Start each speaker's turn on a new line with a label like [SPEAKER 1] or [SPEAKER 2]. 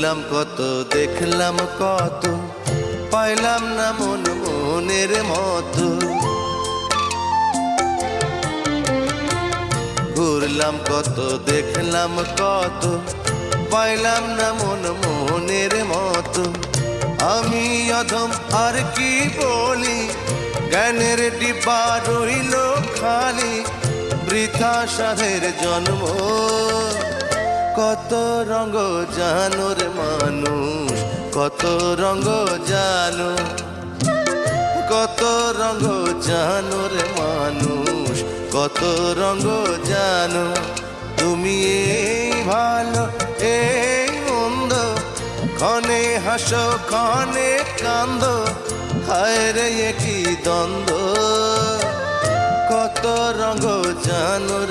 [SPEAKER 1] ঘুরলাম কত, দেখলাম কত, পাইলাম না মন মনের মতো। ঘুরলাম কত, দেখলাম কত, পাইলাম না মন মনের মতো। আমি অধম আর কি বলি, জ্ঞানের ডিব্বা রইল খালি, বৃথা সাধের জন্ম। কত রঙ জানো রে মানুষ, কত রঙ জানো, কত রঙ জানো রে মানুষ, কত রঙ জানো। তুমি এই ভালো এই মন্দ, ক্ষণে হাসো ক্ষণে কান্দো, হায় রে কি দ্বন্দ্ব। কত রঙ জানো রে